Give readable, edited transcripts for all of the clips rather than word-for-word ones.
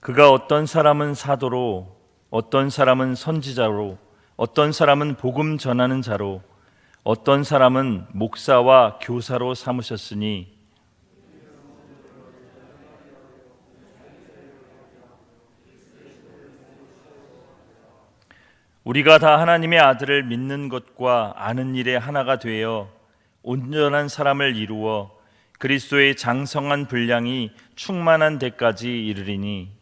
그가 어떤 사람은 사도로, 어떤 사람은 선지자로, 어떤 사람은 복음 전하는 자로, 어떤 사람은 목사와 교사로 삼으셨으니 우리가 다 하나님의 아들을 믿는 것과 아는 일에 하나가 되어 온전한 사람을 이루어 그리스도의 장성한 분량이 충만한 데까지 이르리니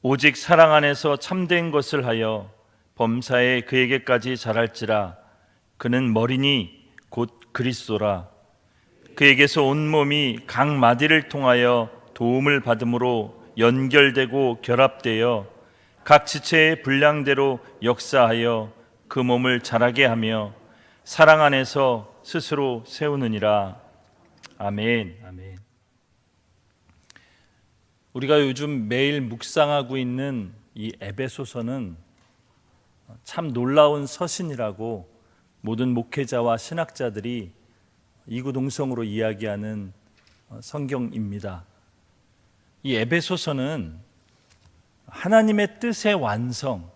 오직 사랑 안에서 참된 것을 하여 범사에 그에게까지 자랄지라. 그는 머리니 곧 그리스도라. 그에게서 온몸이 각 마디를 통하여 도움을 받음으로 연결되고 결합되어 각 지체의 분량대로 역사하여 그 몸을 자라게 하며 사랑 안에서 스스로 세우느니라. 아멘. 아멘. 우리가 요즘 매일 묵상하고 있는 이 에베소서는 참 놀라운 서신이라고 모든 목회자와 신학자들이 이구동성으로 이야기하는 성경입니다. 이 에베소서는 하나님의 뜻의 완성,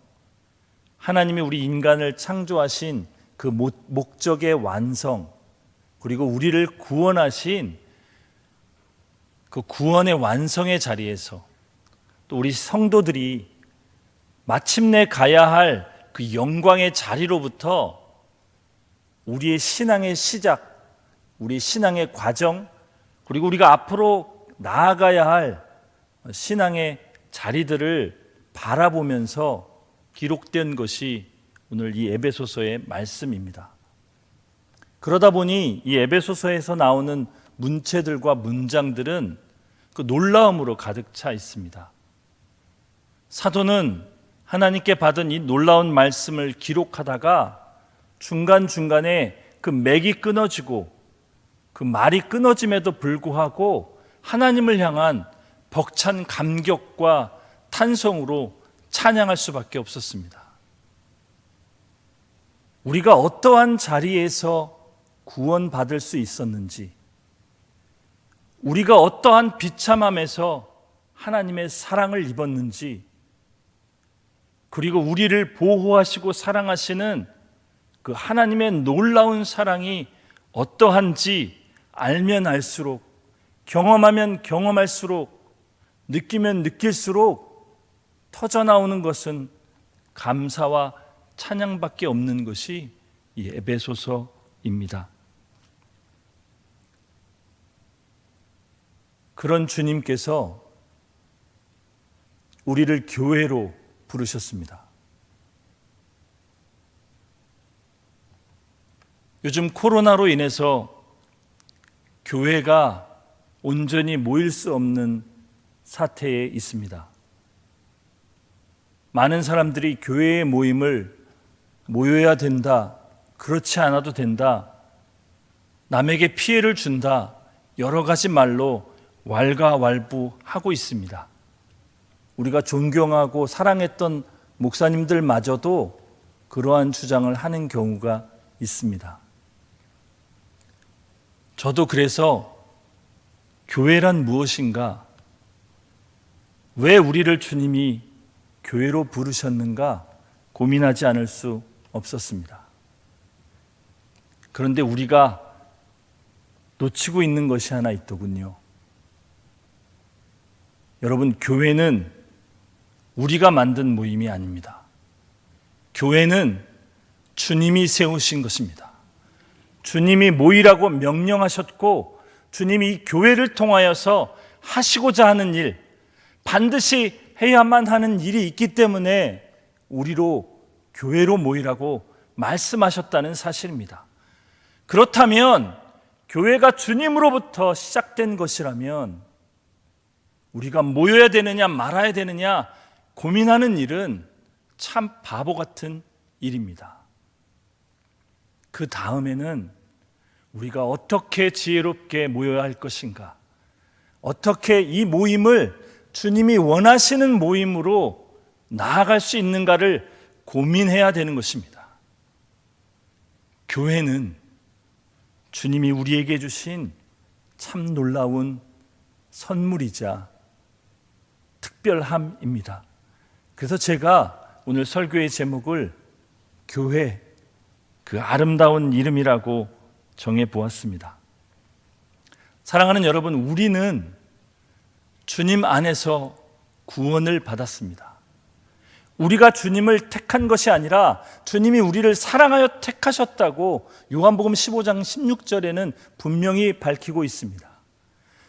하나님이 우리 인간을 창조하신 그 목적의 완성, 그리고 우리를 구원하신 그 구원의 완성의 자리에서 또 우리 성도들이 마침내 가야 할 그 영광의 자리로부터 우리의 신앙의 시작, 우리 신앙의 과정, 그리고 우리가 앞으로 나아가야 할 신앙의 자리들을 바라보면서 기록된 것이 오늘 이 에베소서의 말씀입니다. 그러다 보니 이 에베소서에서 나오는 문체들과 문장들은 그 놀라움으로 가득 차 있습니다. 사도는 하나님께 받은 이 놀라운 말씀을 기록하다가 중간중간에 그 맥이 끊어지고 그 말이 끊어짐에도 불구하고 하나님을 향한 벅찬 감격과 탄성으로 찬양할 수밖에 없었습니다. 우리가 어떠한 자리에서 구원받을 수 있었는지, 우리가 어떠한 비참함에서 하나님의 사랑을 입었는지, 그리고 우리를 보호하시고 사랑하시는 그 하나님의 놀라운 사랑이 어떠한지 알면 알수록, 경험하면 경험할수록, 느끼면 느낄수록 터져나오는 것은 감사와 찬양밖에 없는 것이 이 에베소서입니다. 그런 주님께서 우리를 교회로 부르셨습니다. 요즘 코로나로 인해서 교회가 온전히 모일 수 없는 사태에 있습니다. 많은 사람들이 교회의 모임을 모여야 된다, 그렇지 않아도 된다, 남에게 피해를 준다, 여러 가지 말로 왈가왈부하고 있습니다. 우리가 존경하고 사랑했던 목사님들마저도 그러한 주장을 하는 경우가 있습니다. 저도 그래서 교회란 무엇인가, 왜 우리를 주님이 교회로 부르셨는가 고민하지 않을 수 없었습니다. 그런데 우리가 놓치고 있는 것이 하나 있더군요. 여러분, 교회는 우리가 만든 모임이 아닙니다. 교회는 주님이 세우신 것입니다. 주님이 모이라고 명령하셨고, 주님이 이 교회를 통하여서 하시고자 하는 일, 반드시 해야만 하는 일이 있기 때문에 우리로 교회로 모이라고 말씀하셨다는 사실입니다. 그렇다면 교회가 주님으로부터 시작된 것이라면 우리가 모여야 되느냐 말아야 되느냐 고민하는 일은 참 바보 같은 일입니다. 그 다음에는 우리가 어떻게 지혜롭게 모여야 할 것인가, 어떻게 이 모임을 주님이 원하시는 모임으로 나아갈 수 있는가를 고민해야 되는 것입니다. 교회는 주님이 우리에게 주신 참 놀라운 선물이자 특별함입니다. 그래서 제가 오늘 설교의 제목을 교회, 그 아름다운 이름이라고 정해보았습니다. 사랑하는 여러분, 우리는 주님 안에서 구원을 받았습니다. 우리가 주님을 택한 것이 아니라 주님이 우리를 사랑하여 택하셨다고 요한복음 15장 16절에는 분명히 밝히고 있습니다.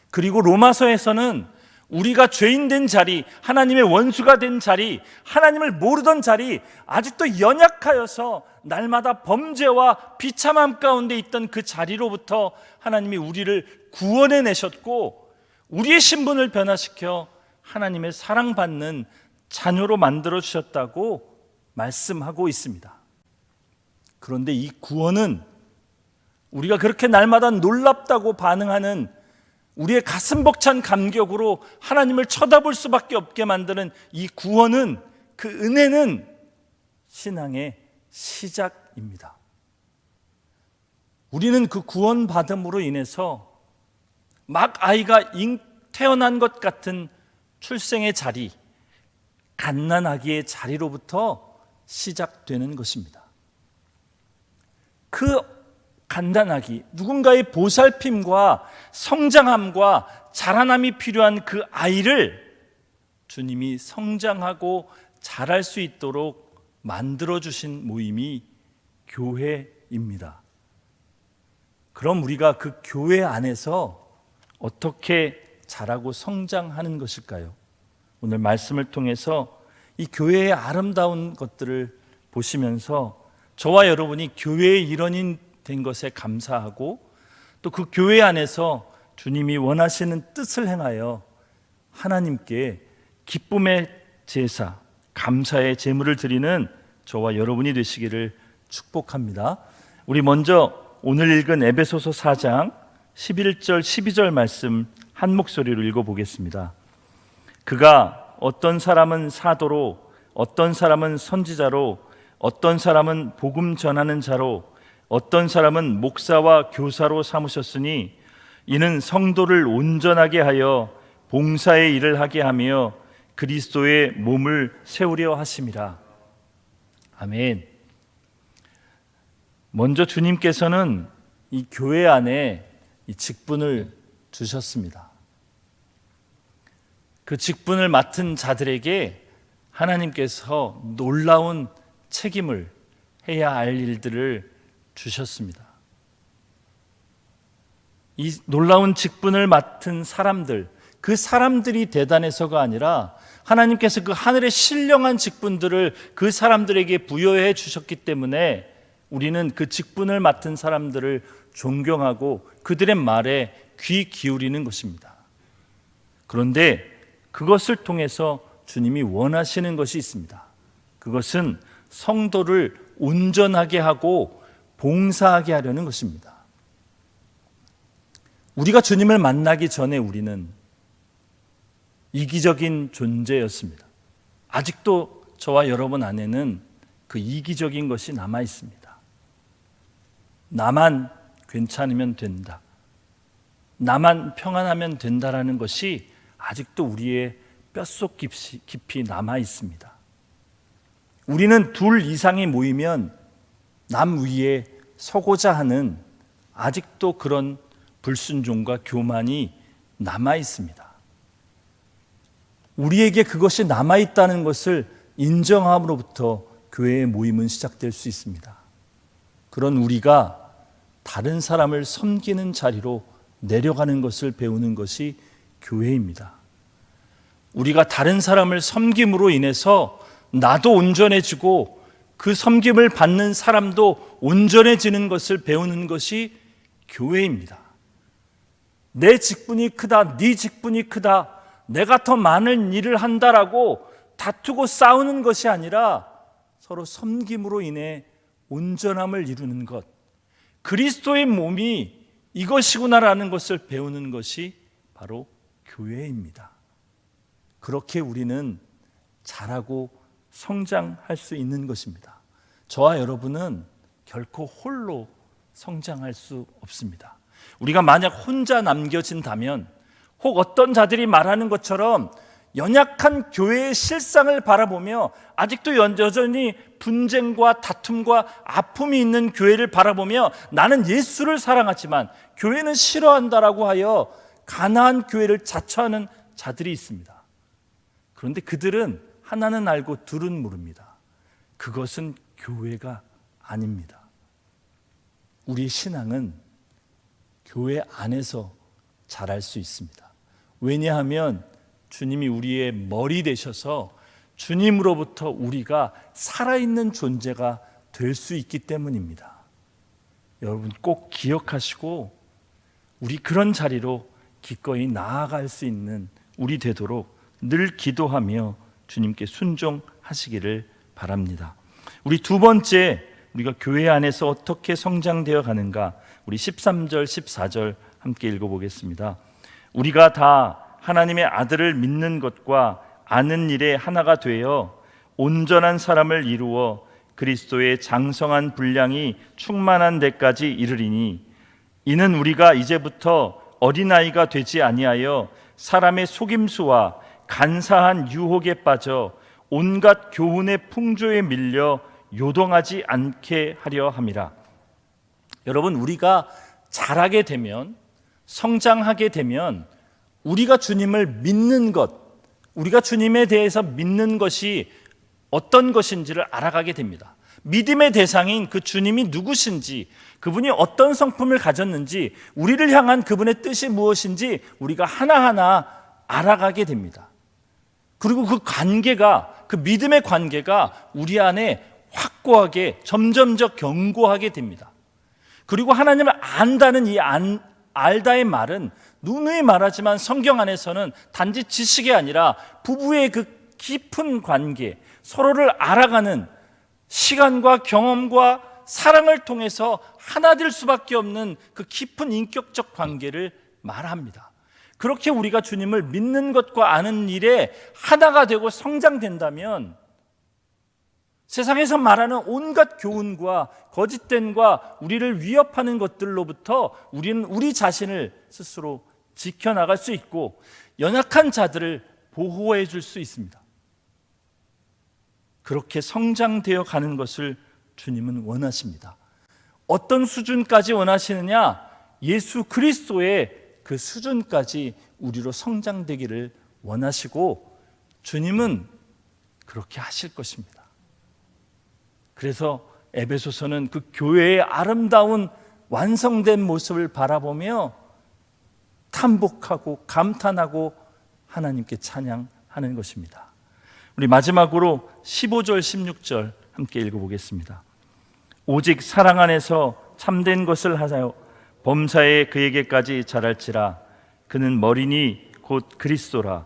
그리고 로마서에서는 우리가 죄인 된 자리, 하나님의 원수가 된 자리, 하나님을 모르던 자리, 아직도 연약하여서 날마다 범죄와 비참함 가운데 있던 그 자리로부터 하나님이 우리를 구원해 내셨고 우리의 신분을 변화시켜 하나님의 사랑받는 자녀로 만들어 주셨다고 말씀하고 있습니다. 그런데 이 구원은 우리가 그렇게 날마다 놀랍다고 반응하는 우리의 가슴 벅찬 감격으로 하나님을 쳐다볼 수밖에 없게 만드는 이 구원은, 그 은혜는 신앙의 시작입니다. 우리는 그 구원받음으로 인해서 막 아이가 태어난 것 같은 출생의 자리, 갓난아기의 자리로부터 시작되는 것입니다. 그 갓난아기, 누군가의 보살핌과 성장함과 자라남이 필요한 그 아이를 주님이 성장하고 자랄 수 있도록 만들어주신 모임이 교회입니다. 그럼 우리가 그 교회 안에서 어떻게 자라고 성장하는 것일까요? 오늘 말씀을 통해서 이 교회의 아름다운 것들을 보시면서 저와 여러분이 교회의 일원인 된 것에 감사하고 또 그 교회 안에서 주님이 원하시는 뜻을 행하여 하나님께 기쁨의 제사, 감사의 제물을 드리는 저와 여러분이 되시기를 축복합니다. 우리 먼저 오늘 읽은 에베소서 4장 11절 12절 말씀 한 목소리로 읽어보겠습니다. 그가 어떤 사람은 사도로, 어떤 사람은 선지자로, 어떤 사람은 복음 전하는 자로, 어떤 사람은 목사와 교사로 삼으셨으니 이는 성도를 온전하게 하여 봉사의 일을 하게 하며 그리스도의 몸을 세우려 하심이라. 아멘. 먼저 주님께서는 이 교회 안에 이 직분을 주셨습니다. 그 직분을 맡은 자들에게 하나님께서 놀라운 책임을 해야 할 일들을 주셨습니다. 이 놀라운 직분을 맡은 사람들, 그 사람들이 대단해서가 아니라 하나님께서 그 하늘의 신령한 직분들을 그 사람들에게 부여해 주셨기 때문에 우리는 그 직분을 맡은 사람들을 존경하고 그들의 말에 귀 기울이는 것입니다. 그런데 그것을 통해서 주님이 원하시는 것이 있습니다. 그것은 성도를 온전하게 하고 봉사하게 하려는 것입니다. 우리가 주님을 만나기 전에 우리는 이기적인 존재였습니다. 아직도 저와 여러분 안에는 그 이기적인 것이 남아 있습니다. 나만 괜찮으면 된다, 나만 평안하면 된다라는 것이 아직도 우리의 뼛속 깊이 남아 있습니다. 우리는 둘 이상이 모이면 남 위에 서고자 하는 아직도 그런 불순종과 교만이 남아 있습니다. 우리에게 그것이 남아 있다는 것을 인정함으로부터 교회의 모임은 시작될 수 있습니다. 그런 우리가 다른 사람을 섬기는 자리로 내려가는 것을 배우는 것이 교회입니다. 우리가 다른 사람을 섬김으로 인해서 나도 온전해지고 그 섬김을 받는 사람도 온전해지는 것을 배우는 것이 교회입니다. 내 직분이 크다, 네 직분이 크다, 내가 더 많은 일을 한다라고 다투고 싸우는 것이 아니라 서로 섬김으로 인해 온전함을 이루는 것, 그리스도의 몸이 이것이구나라는 것을 배우는 것이 바로 교회입니다. 그렇게 우리는 자라고 성장할 수 있는 것입니다. 저와 여러분은 결코 홀로 성장할 수 없습니다. 우리가 만약 혼자 남겨진다면, 혹 어떤 자들이 말하는 것처럼 연약한 교회의 실상을 바라보며 아직도 여전히 분쟁과 다툼과 아픔이 있는 교회를 바라보며 나는 예수를 사랑하지만 교회는 싫어한다라고 하여 가나안 교회를 자처하는 자들이 있습니다. 그런데 그들은 하나는 알고 둘은 모릅니다. 그것은 교회가 아닙니다. 우리의 신앙은 교회 안에서 자랄 수 있습니다. 왜냐하면 주님이 우리의 머리 되셔서 주님으로부터 우리가 살아있는 존재가 될 수 있기 때문입니다. 여러분 꼭 기억하시고 우리 그런 자리로 기꺼이 나아갈 수 있는 우리 되도록 늘 기도하며 주님께 순종하시기를 바랍니다. 우리 두 번째, 우리가 교회 안에서 어떻게 성장되어 가는가, 우리 13절 14절 함께 읽어보겠습니다. 우리가 다 하나님의 아들을 믿는 것과 아는 일에 하나가 되어 온전한 사람을 이루어 그리스도의 장성한 분량이 충만한 데까지 이르리니, 이는 우리가 이제부터 어린아이가 되지 아니하여 사람의 속임수와 간사한 유혹에 빠져 온갖 교훈의 풍조에 밀려 요동하지 않게 하려 함이라. 여러분, 우리가 자라게 되면, 성장하게 되면 우리가 주님을 믿는 것, 우리가 주님에 대해서 믿는 것이 어떤 것인지를 알아가게 됩니다. 믿음의 대상인 그 주님이 누구신지, 그분이 어떤 성품을 가졌는지, 우리를 향한 그분의 뜻이 무엇인지 우리가 하나하나 알아가게 됩니다. 그리고 그 관계가, 그 믿음의 관계가 우리 안에 확고하게 점점적 견고하게 됩니다. 그리고 하나님을 안다는 이 알다의 말은 누누이 말하지만 성경 안에서는 단지 지식이 아니라 부부의 그 깊은 관계, 서로를 알아가는 시간과 경험과 사랑을 통해서 하나 될 수밖에 없는 그 깊은 인격적 관계를 말합니다. 그렇게 우리가 주님을 믿는 것과 아는 일에 하나가 되고 성장된다면 세상에서 말하는 온갖 교훈과 거짓됨과 우리를 위협하는 것들로부터 우리는 우리 자신을 스스로 지켜나갈 수 있고 연약한 자들을 보호해 줄 수 있습니다. 그렇게 성장되어 가는 것을 주님은 원하십니다. 어떤 수준까지 원하시느냐? 예수 그리스도의 그 수준까지 우리로 성장되기를 원하시고 주님은 그렇게 하실 것입니다. 그래서 에베소서는 그 교회의 아름다운 완성된 모습을 바라보며 탐복하고 감탄하고 하나님께 찬양하는 것입니다. 우리 마지막으로 15절 16절 함께 읽어보겠습니다. 오직 사랑 안에서 참된 것을 하여 범사에 그에게까지 자랄지라. 그는 머리니 곧 그리스도라.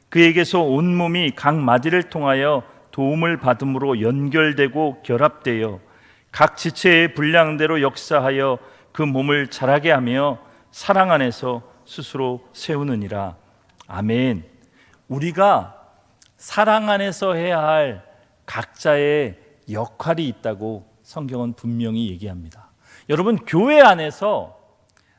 그에게서 온몸이 각 마디를 통하여 도움을 받음으로 연결되고 결합되어 각 지체의 분량대로 역사하여 그 몸을 자라게 하며 사랑 안에서 스스로 세우느니라. 아멘. 우리가 사랑 안에서 해야 할 각자의 역할이 있다고 성경은 분명히 얘기합니다. 여러분, 교회 안에서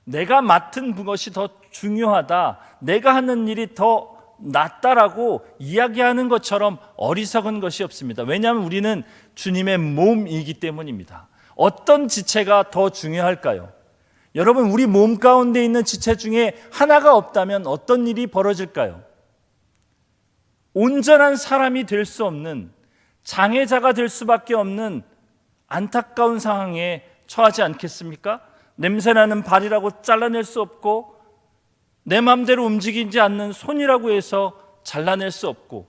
내가 맡은 것이 더 중요하다, 내가 하는 일이 더 낫다라고 이야기하는 것처럼 어리석은 것이 없습니다. 왜냐하면 우리는 주님의 몸이기 때문입니다. 어떤 지체가 더 중요할까요? 여러분, 우리 몸 가운데 있는 지체 중에 하나가 없다면 어떤 일이 벌어질까요? 온전한 사람이 될 수 없는, 장애자가 될 수밖에 없는 안타까운 상황에 처하지 않겠습니까? 냄새나는 발이라고 잘라낼 수 없고, 내 마음대로 움직이지 않는 손이라고 해서 잘라낼 수 없고,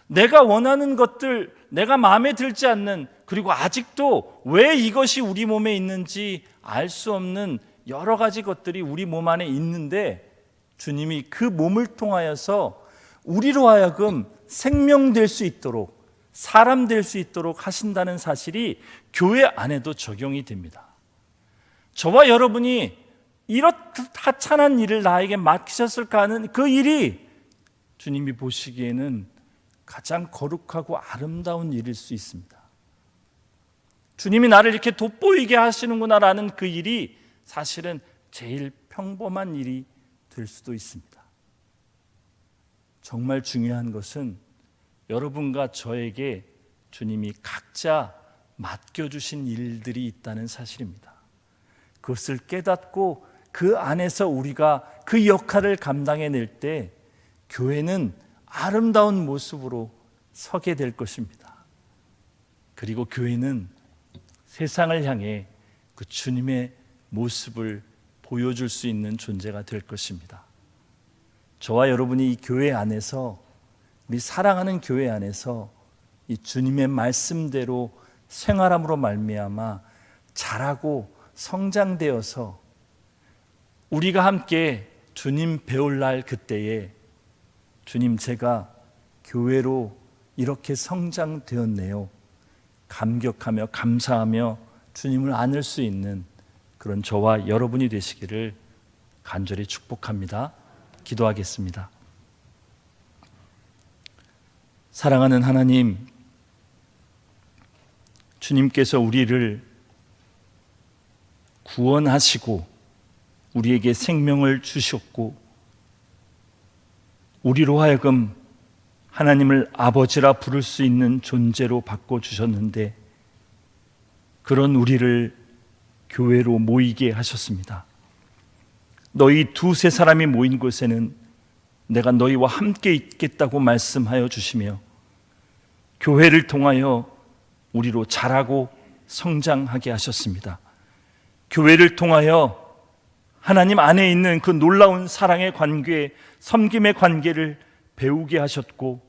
내가 원하는 것들, 내가 마음에 들지 않는, 그리고 아직도 왜 이것이 우리 몸에 있는지 알 수 없는 여러 가지 것들이 우리 몸 안에 있는데, 주님이 그 몸을 통하여서 우리로 하여금 생명될 수 있도록, 사람 될 수 있도록 하신다는 사실이 교회 안에도 적용이 됩니다. 저와 여러분이 이렇듯 하찮은 일을 나에게 맡기셨을까 하는 그 일이 주님이 보시기에는 가장 거룩하고 아름다운 일일 수 있습니다. 주님이 나를 이렇게 돋보이게 하시는구나라는 그 일이 사실은 제일 평범한 일이 될 수도 있습니다. 정말 중요한 것은 여러분과 저에게 주님이 각자 맡겨주신 일들이 있다는 사실입니다. 그것을 깨닫고 그 안에서 우리가 그 역할을 감당해낼 때 교회는 아름다운 모습으로 서게 될 것입니다. 그리고 교회는 세상을 향해 그 주님의 모습을 보여줄 수 있는 존재가 될 것입니다. 저와 여러분이 이 교회 안에서, 우리 사랑하는 교회 안에서 이 주님의 말씀대로 생활함으로 말미암아 자라고 성장되어서 우리가 함께 주님 배울 날 그때에 주님, 제가 교회로 이렇게 성장되었네요, 감격하며 감사하며 주님을 안을 수 있는 그런 저와 여러분이 되시기를 간절히 축복합니다. 기도하겠습니다. 사랑하는 하나님, 주님께서 우리를 구원하시고 우리에게 생명을 주셨고 우리로 하여금 하나님을 아버지라 부를 수 있는 존재로 바꿔주셨는데 그런 우리를 교회로 모이게 하셨습니다. 너희 두세 사람이 모인 곳에는 내가 너희와 함께 있겠다고 말씀하여 주시며 교회를 통하여 우리로 자라고 성장하게 하셨습니다. 교회를 통하여 하나님 안에 있는 그 놀라운 사랑의 관계, 섬김의 관계를 배우게 하셨고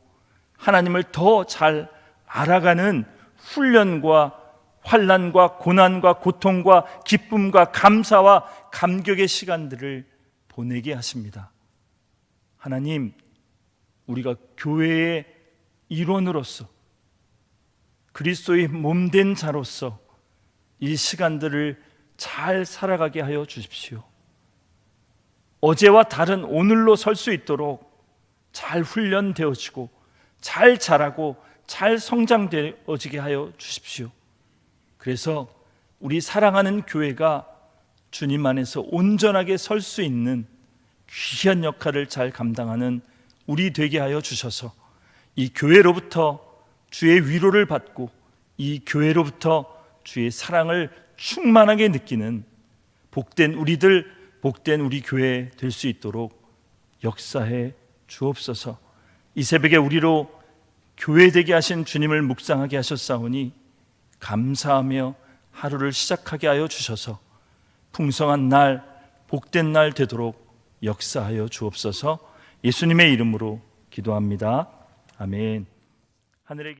하나님을 더 잘 알아가는 훈련과 환난과 고난과 고통과 기쁨과 감사와 감격의 시간들을 보내게 하십니다. 하나님, 우리가 교회의 일원으로서 그리스도의 몸된 자로서 이 시간들을 잘 살아가게 하여 주십시오. 어제와 다른 오늘로 설 수 있도록 잘 훈련되어지고 잘 자라고 잘 성장되어지게 하여 주십시오. 그래서 우리 사랑하는 교회가 주님 안에서 온전하게 설 수 있는 귀한 역할을 잘 감당하는 우리 되게 하여 주셔서 이 교회로부터 주의 위로를 받고 이 교회로부터 주의 사랑을 충만하게 느끼는 복된 우리들, 복된 우리 교회 될 수 있도록 역사해 주옵소서. 이 새벽에 우리로 교회 되게 하신 주님을 묵상하게 하셨사오니 감사하며 하루를 시작하게 하여 주셔서 풍성한 날, 복된 날 되도록 역사하여 주옵소서. 예수님의 이름으로 기도합니다. 아멘. 하늘의